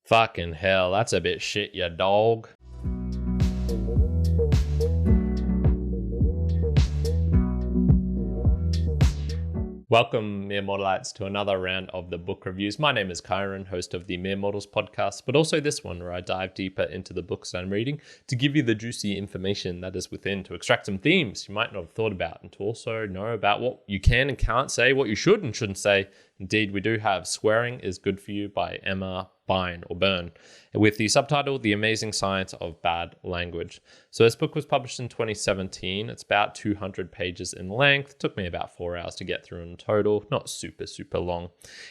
Fucking hell, that's a bit shit, ya dog. Welcome, Mere Modelites, to another round of the book reviews. My name is Kyrin, host of the Mere Models podcast, but also this one where I dive deeper into the books I'm reading to give you the juicy information that is within, to extract some themes you might not have thought about, and to also know about what you can and can't say, what you should and shouldn't say. Indeed, we do have Swearing is Good for You by Emma Byrne, with the subtitle The Amazing Science of Bad Language. So this book was published in 2017. It's about 200 pages in length. Took me about 4 hours to get through in total. Not super long.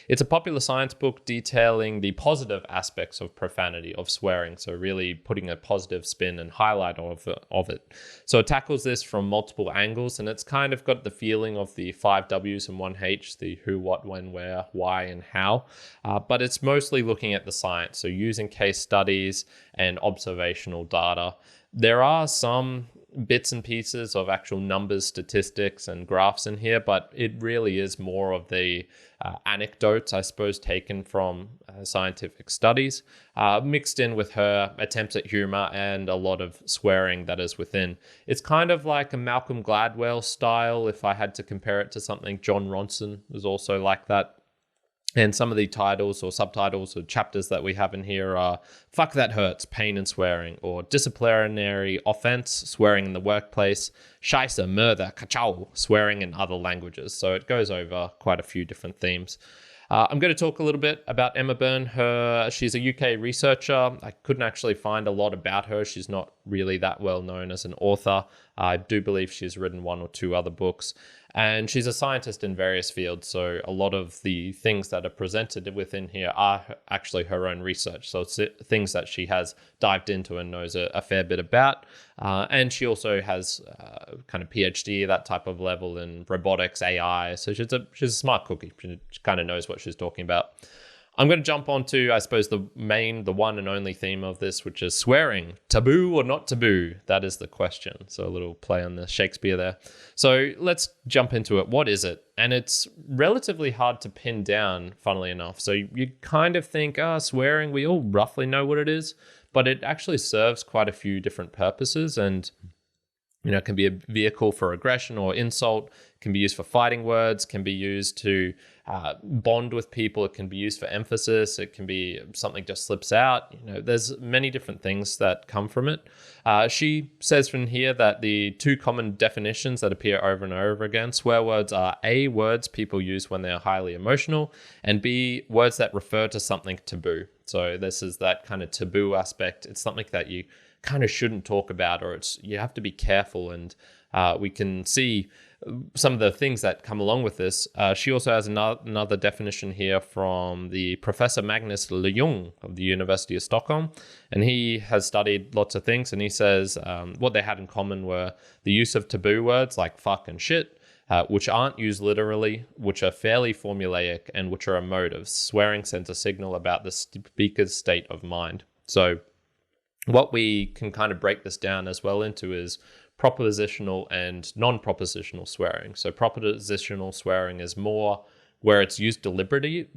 It's a popular science book detailing the positive aspects of profanity, of swearing. So really putting a positive spin and highlight of it. So it tackles this from multiple angles, and it's kind of got the feeling of the 5 W's and 1 H, the who, what, when, where, why, and how. But it's mostly looking at the science, so using case studies and observational data. There are some bits and pieces of actual numbers, statistics, and graphs in here, but it really is more of the anecdotes, I suppose, taken from scientific studies, mixed in with her attempts at humor and a lot of swearing that is within. It's kind of like a Malcolm Gladwell style, if I had to compare it to something. John Ronson was also like that. And some of the titles or subtitles or chapters that we have in here are Fuck That Hurts, Pain and Swearing, or Disciplinary Offense, Swearing in the Workplace, Scheisse, Murder, Kachow, Swearing in Other Languages. So it goes over quite a few different themes. I'm going to talk a little bit about Emma Byrne. She's a UK researcher. I couldn't actually find a lot about her. She's not really that well known as an author. I do believe she's written 1 or 2 other books. And she's a scientist in various fields, so a lot of the things that are presented within here are actually her own research. So it's things that she has dived into and knows a fair bit about. And she also has kind of PhD, that type of level in robotics, AI. So she's a smart cookie. She kind of knows what she's talking about. I'm going to jump onto, I suppose, the one and only theme of this, which is swearing. Taboo or not taboo? That is the question. So a little play on the Shakespeare there. So let's jump into it. What is it? And it's relatively hard to pin down, funnily enough. So you kind of think, swearing, we all roughly know what it is, but it actually serves quite a few different purposes, and it can be a vehicle for aggression or insult. It can be used for fighting words, can be used to bond with people. It can be used for emphasis. It can be something just slips out. There's many different things that come from it. She says from here that the 2 common definitions that appear over and over again, swear words are A, words people use when they're highly emotional, and B, words that refer to something taboo. So this is that kind of taboo aspect. It's something that you kind of shouldn't talk about, or you have to be careful. And we can see some of the things that come along with this. She also has another definition here from the Professor Magnus Leung of the University of Stockholm, and he has studied lots of things, and he says what they had in common were the use of taboo words like fuck and shit, which aren't used literally, which are fairly formulaic, and which are emotive. Swearing sends a signal about the speaker's state of mind. So what we can kind of break this down as well into is propositional and non-propositional swearing. So propositional swearing is more where it's used deliberately,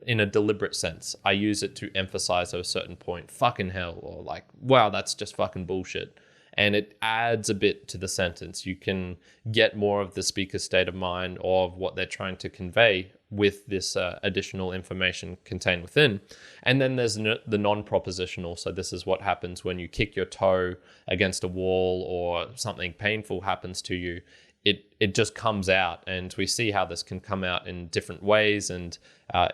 in a deliberate sense. I use it to emphasize a certain point, fucking hell, or like, wow, that's just fucking bullshit. And it adds a bit to the sentence. You can get more of the speaker's state of mind or of what they're trying to convey with this additional information contained within. And then there's the non-propositional. So this is what happens when you kick your toe against a wall or something painful happens to you. It just comes out, and we see how this can come out in different ways. And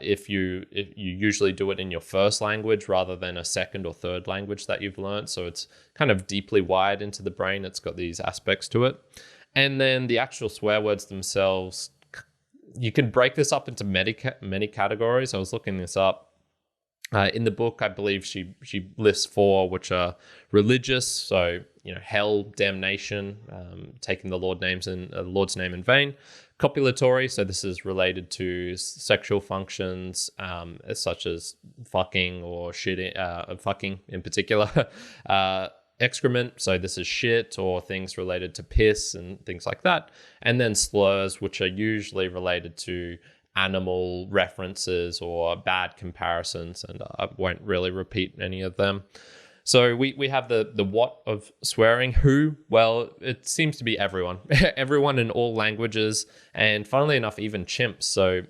if you usually do it in your first language rather than a second or third language that you've learned, so it's kind of deeply wired into the brain. It's got these aspects to it. And then the actual swear words themselves, you can break this up into many categories. I was looking this up. In the book, I believe she lists 4, which are religious, so hell, damnation, taking the Lord's name in vain. Copulatory, so this is related to sexual functions, such as fucking or shitting, fucking in particular. Excrement, so this is shit or things related to piss and things like that. And then slurs, which are usually related to animal references or bad comparisons, and I won't really repeat any of them. So we have the what of swearing. Who? Well, it seems to be everyone. Everyone in all languages, and funnily enough, even chimps. So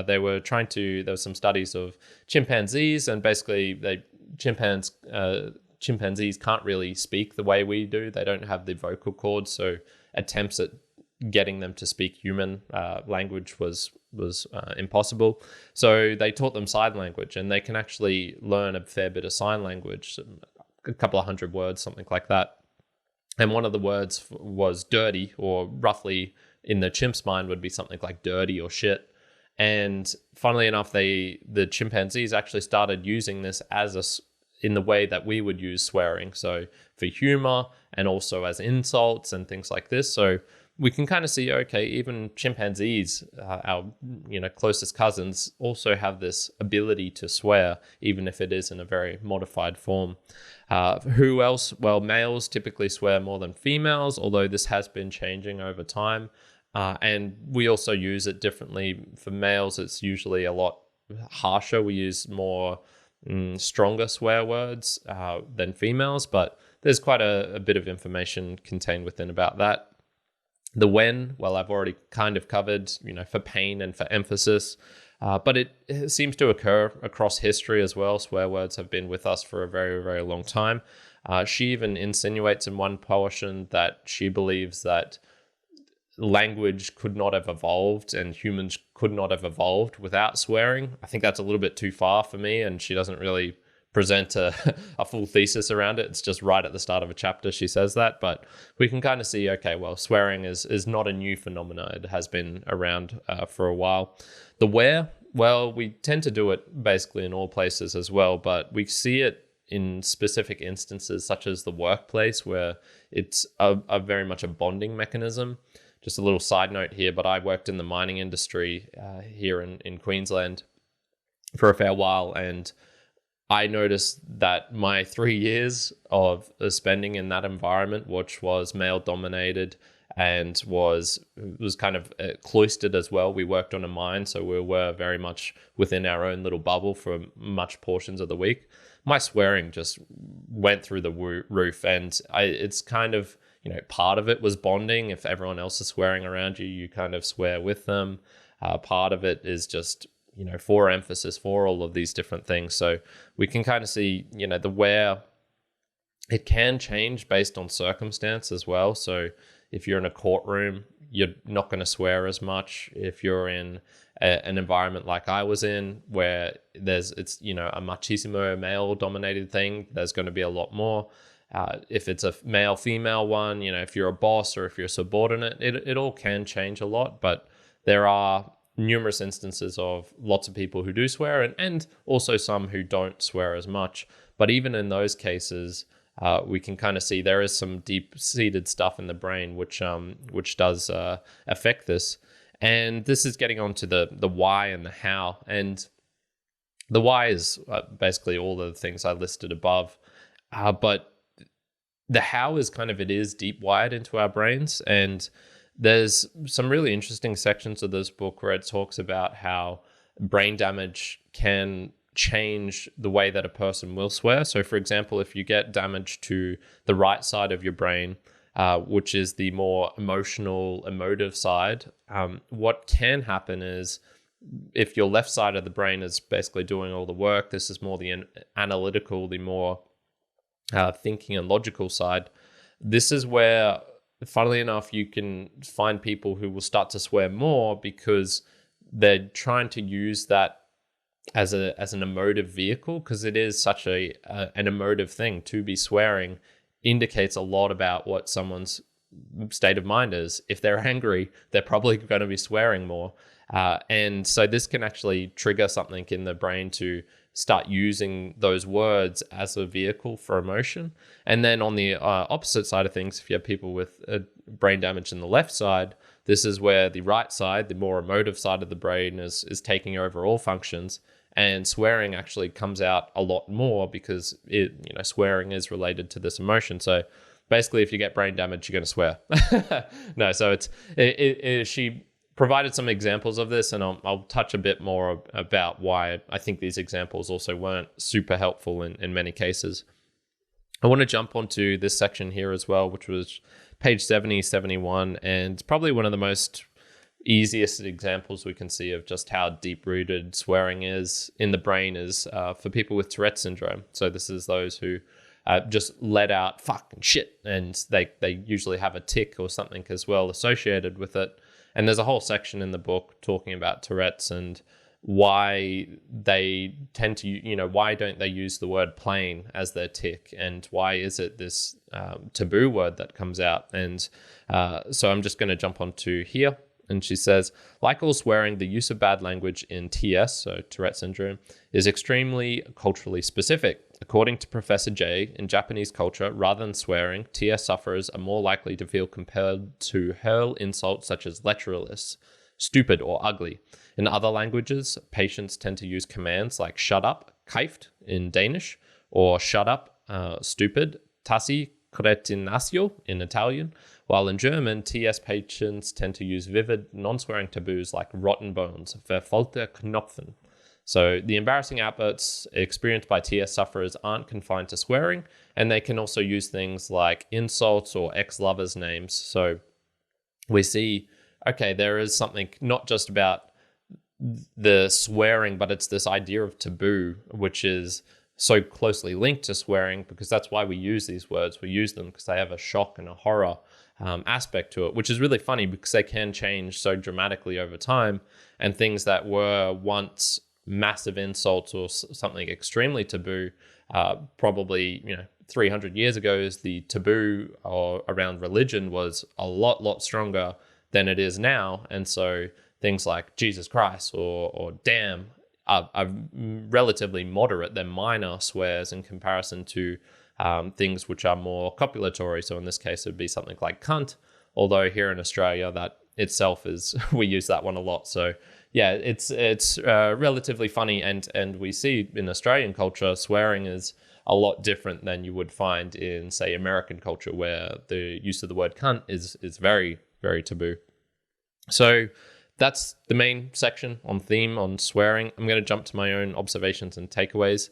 there were some studies of chimpanzees, and basically chimpanzees can't really speak the way we do. They don't have the vocal cords, so attempts at getting them to speak human language was impossible. So they taught them sign language, and they can actually learn a fair bit of sign language, a couple of hundred words, something like that. And one of the words was dirty, or roughly in the chimp's mind would be something like dirty or shit. And funnily enough, the chimpanzees actually started using this in the way that we would use swearing. So for humor, and also as insults and things like this. So we can kind of see, okay, even chimpanzees, our closest cousins, also have this ability to swear, even if it is in a very modified form. Who else? Well, males typically swear more than females, although this has been changing over time. And we also use it differently. For males, it's usually a lot harsher. We use more stronger swear words than females, but there's quite a bit of information contained within about that. The when, well, I've already kind of covered, for pain and for emphasis, but it seems to occur across history as well. Swear words have been with us for a very, very long time. She even insinuates in one portion that she believes that language could not have evolved and humans could not have evolved without swearing. I think that's a little bit too far for me, and she doesn't really present a full thesis around it. It's just right at the start of a chapter she says that, but we can kind of see, okay, well, swearing is not a new phenomenon. It has been around for a while. The where, well, we tend to do it basically in all places as well, but we see it in specific instances such as the workplace, where it's a very much a bonding mechanism. Just a little side note here, but I worked in the mining industry here in Queensland for a fair while, and I noticed that my 3 years of spending in that environment, which was male dominated and was kind of cloistered as well. We worked on a mine, so we were very much within our own little bubble for much portions of the week. My swearing just went through the roof, and it's kind of, part of it was bonding. If everyone else is swearing around you, you kind of swear with them. Part of it is just, for emphasis, for all of these different things. So we can kind of see, the where it can change based on circumstance as well. So if you're in a courtroom, you're not going to swear as much. If you're in an environment like I was in, where it's a machismo, male dominated thing, there's going to be a lot more. If it's a male-female one, if you're a boss or if you're a subordinate, it all can change a lot. But there are numerous instances of lots of people who do swear, and also some who don't swear as much. But even in those cases, we can kind of see there is some deep-seated stuff in the brain which does affect this. And this is getting on to the why and the how. And the why is basically all of the things I listed above. But the how is it is deep wired into our brains. And there's some really interesting sections of this book where it talks about how brain damage can change the way that a person will swear. So for example, if you get damage to the right side of your brain, which is the more emotive side, what can happen is, if your left side of the brain is basically doing all the work, this is more the analytical, the more thinking and logical side. This is where, funnily enough, you can find people who will start to swear more because they're trying to use that as an emotive vehicle, because it is such an emotive thing. To be swearing indicates a lot about what someone's state of mind is. If they're angry, they're probably going to be swearing more. And so this can actually trigger something in the brain to start using those words as a vehicle for emotion. And then on the opposite side of things, if you have people with brain damage in the left side, this is where the right side, the more emotive side of the brain, is taking over all functions. And swearing actually comes out a lot more because swearing is related to this emotion. So basically, if you get brain damage, you're going to swear. No, so she provided some examples of this, and I'll touch a bit more about why I think these examples also weren't super helpful in many cases. I want to jump onto this section here as well, which was page 70, 71, and probably one of the most easiest examples we can see of just how deep-rooted swearing is in the brain is for people with Tourette syndrome. So this is those who just let out fuck and shit, and they usually have a tic or something as well associated with it. And there's a whole section in the book talking about Tourette's and why they tend to, why don't they use the word plain as their tic, and why is it this taboo word that comes out? And so I'm just going to jump onto here. And she says, like all swearing, the use of bad language in TS, so Tourette syndrome, is extremely culturally specific. According to Professor J, in Japanese culture, rather than swearing, TS sufferers are more likely to feel compelled to hurl insults such as lecherous, stupid, or ugly. In other languages, patients tend to use commands like shut up, keift in Danish, or shut up, stupid, tassi cretinasio in Italian, while in German, TS patients tend to use vivid, non-swearing taboos like rotten bones, verfaulte Knopfen. So the embarrassing outbursts experienced by TS sufferers aren't confined to swearing, and they can also use things like insults or ex-lovers' names. So we see, okay, there is something not just about the swearing, but it's this idea of taboo, which is so closely linked to swearing, because that's why we use these words. We use them because they have a shock and a horror aspect to it, which is really funny because they can change so dramatically over time, and things that were once massive insults or something extremely taboo, probably 300 years ago, is the taboo around religion was a lot stronger than it is now, and so things like Jesus Christ or damn are relatively moderate. They're minor swears in comparison to things which are more copulatory. So in this case, it would be something like cunt, although here in Australia, that itself is, we use that one a lot. So yeah, it's relatively funny. And we see in Australian culture, swearing is a lot different than you would find in, say, American culture, where the use of the word cunt is very, very taboo. So that's the main section on theme on swearing. I'm going to jump to my own observations and takeaways.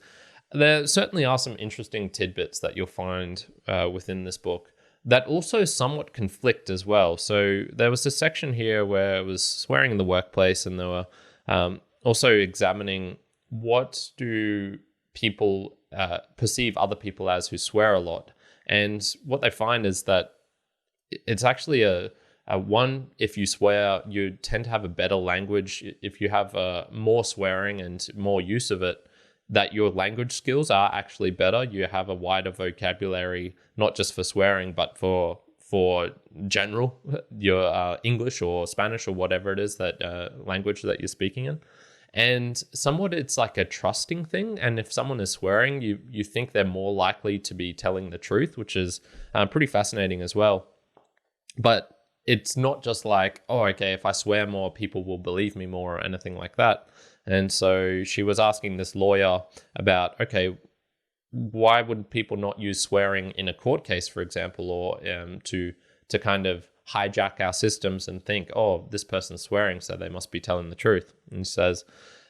There certainly are some interesting tidbits that you'll find within this book that also somewhat conflict as well. So there was this section here where it was swearing in the workplace, and they were also examining what do people perceive other people as who swear a lot. And what they find is that it's actually a one, if you swear, you tend to have a better language. If you have more swearing and more use of it, that your language skills are actually better. You have a wider vocabulary, not just for swearing, but for general, your English or Spanish or whatever it is, that language that you're speaking in. And somewhat it's like a trusting thing. And if someone is swearing, you think they're more likely to be telling the truth, which is pretty fascinating as well. But it's not just like, oh, okay, if I swear more, people will believe me more or anything like that. And so she was asking this lawyer about, okay, why would people not use swearing in a court case, for example, or to kind of hijack our systems and think, oh, this person's swearing, so they must be telling the truth. And he says,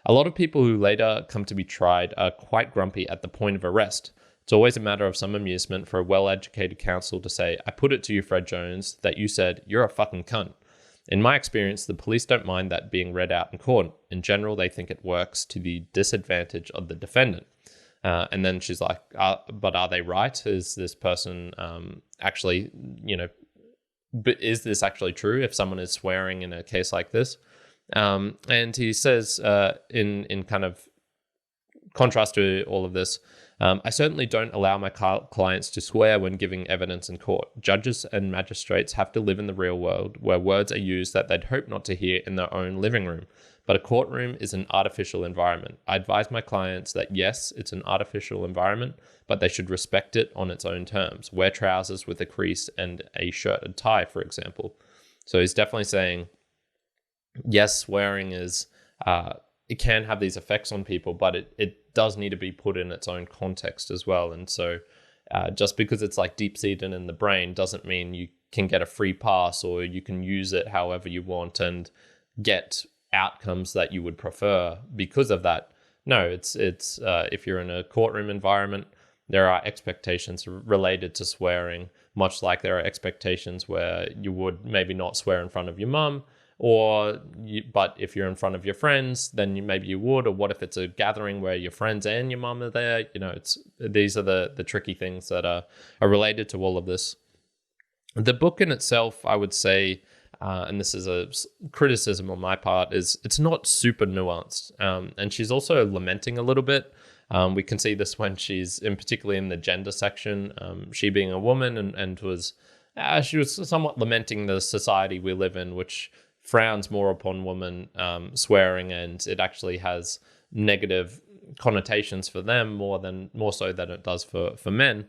a lot of people who later come to be tried are quite grumpy at the point of arrest. It's always a matter of some amusement for a well-educated counsel to say, I put it to you, Fred Jones, that you said, you're a fucking cunt. In my experience, the police don't mind that being read out in court. In general, they think it works to the disadvantage of the defendant. And then she's like, but are they right? Is this person actually, but is this actually true if someone is swearing in a case like this? And he says, in kind of contrast to all of this, I certainly don't allow my clients to swear when giving evidence in court. Judges and magistrates have to live in the real world where words are used that they'd hope not to hear in their own living room. But a courtroom is an artificial environment. I advise my clients that yes, it's an artificial environment, but they should respect it on its own terms. Wear trousers with a crease and a shirt and tie, for example. So he's definitely saying, yes, swearing is, it can have these effects on people, but it does need to be put in its own context as well. And so just because it's like deep-seated in the brain doesn't mean you can get a free pass or you can use it however you want. And get outcomes that you would prefer because of that. No, it's if you're in a courtroom environment, there are expectations related to swearing, much like there are expectations where you would maybe not swear in front of your mum, but if you're in front of your friends, then maybe you would. Or what if it's a gathering where your friends and your mum are there? These are the tricky things that are related to all of this. The book in itself, I would say, and this is a criticism on my part, is it's not super nuanced. And she's also lamenting a little bit. We can see this when she's particularly in the gender section, she being a woman and she was somewhat lamenting the society we live in, which frowns more upon women swearing, and it actually has negative connotations for them more so than it does for men,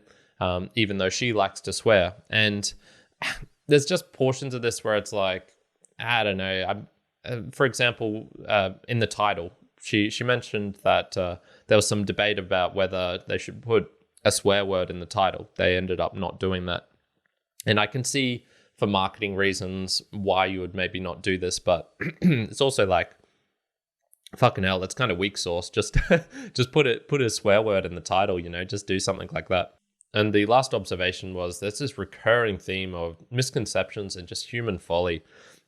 even though she likes to swear. And there's just portions of this where it's like, I don't know. For example, in the title, she mentioned that there was some debate about whether they should put a swear word in the title. They ended up not doing that. And I can see for marketing reasons why you would maybe not do this, but it's also like, fucking hell, that's kind of weak sauce. Just put a swear word in the title, just do something like that. And the last observation was there's this recurring theme of misconceptions and just human folly.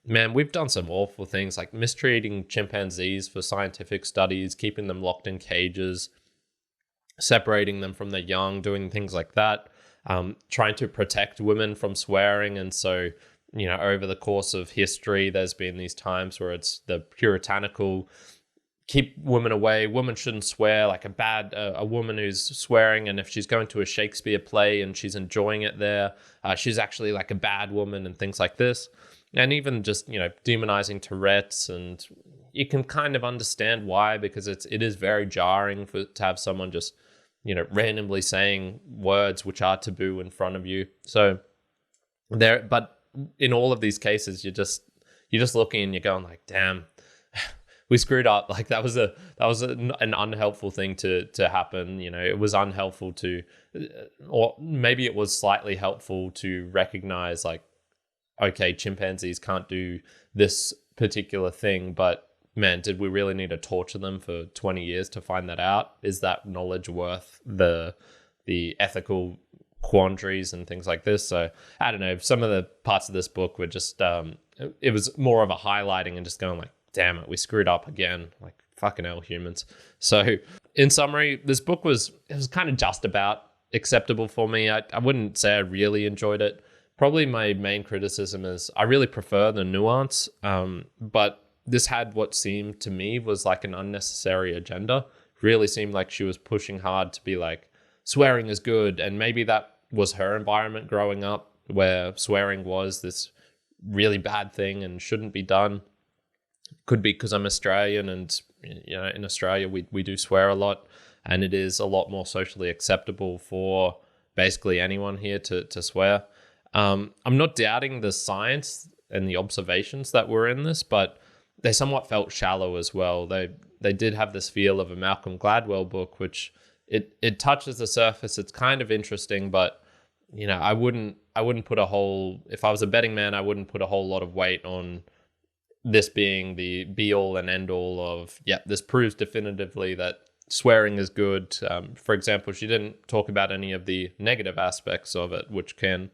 Man, we've done some awful things like mistreating chimpanzees for scientific studies, keeping them locked in cages, separating them from their young, doing things like that, trying to protect women from swearing. And so, over the course of history, there's been these times where it's the puritanical, keep women away. Women shouldn't swear, like a woman who's swearing, and if she's going to a Shakespeare play and she's enjoying it there, she's actually like a bad woman and things like this. And even just, demonizing Tourette's, and you can kind of understand why, because it is very jarring to have someone just, randomly saying words which are taboo in front of you. So but in all of these cases, you're just looking and you're going like, damn, we screwed up. Like that was an unhelpful thing to happen. It was unhelpful or maybe it was slightly helpful to recognize like, okay, chimpanzees can't do this particular thing, but man, did we really need to torture them for 20 years to find that out? Is that knowledge worth the ethical quandaries and things like this? So I don't know. Some of the parts of this book were just, it was more of a highlighting and just going like, damn it, we screwed up again. Like fucking hell, humans. So in summary, this book was kind of just about acceptable for me. I wouldn't say I really enjoyed it. Probably my main criticism is I really prefer the nuance, but this had what seemed to me was like an unnecessary agenda. Really seemed like she was pushing hard to be like, swearing is good. And maybe that was her environment growing up, where swearing was this really bad thing and shouldn't be done. Could be because I'm Australian, and in Australia we do swear a lot, and it is a lot more socially acceptable for basically anyone here to swear. I'm not doubting the science and the observations that were in this, but they somewhat felt shallow as well. They did have this feel of a Malcolm Gladwell book, which it touches the surface. It's kind of interesting, but I wouldn't put if I was a betting man, I wouldn't put a whole lot of weight on this being the be all and end all of, this proves definitively that swearing is good. For example, she didn't talk about any of the negative aspects of it, which can,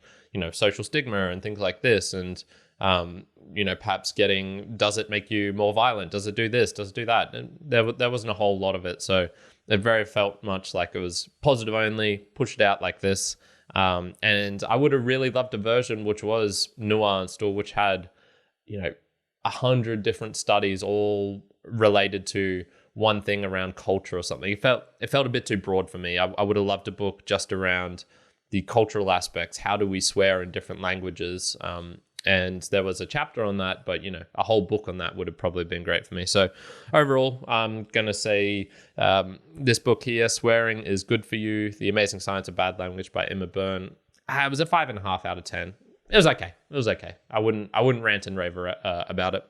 social stigma and things like this. And, perhaps does it make you more violent? Does it do this? Does it do that? And there wasn't a whole lot of it. So it very felt much like it was positive only, pushed out like this. And I would have really loved a version which was nuanced, or which had, 100 different studies all related to one thing around culture or something. It felt a bit too broad for me. I would have loved a book just around the cultural aspects. How do we swear in different languages? And there was a chapter on that, but a whole book on that would have probably been great for me. So overall, I'm going to say this book here, Swearing is Good for You, The Amazing Science of Bad Language by Emma Byrne. It was a 5.5 out of 10. It was okay. I wouldn't rant and rave about it.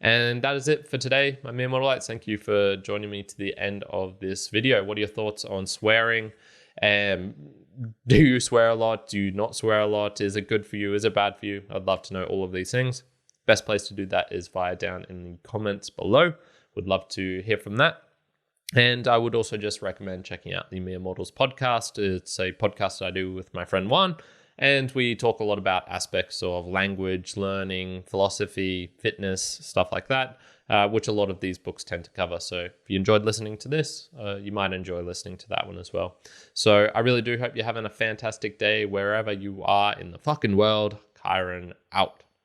And that is it for today, my mere mortalites. Thank you for joining me to the end of this video. What are your thoughts on swearing? Do you swear a lot? Do you not swear a lot? Is it good for you? Is it bad for you? I'd love to know all of these things. Best place to do that is via down in the comments below. Would love to hear from that. And I would also just recommend checking out the Mere Mortals podcast. It's a podcast I do with my friend Juan, and we talk a lot about aspects of language, learning, philosophy, fitness, stuff like that, which a lot of these books tend to cover. So if you enjoyed listening to this, you might enjoy listening to that one as well. So I really do hope you're having a fantastic day wherever you are in the fucking world. Kyrin out.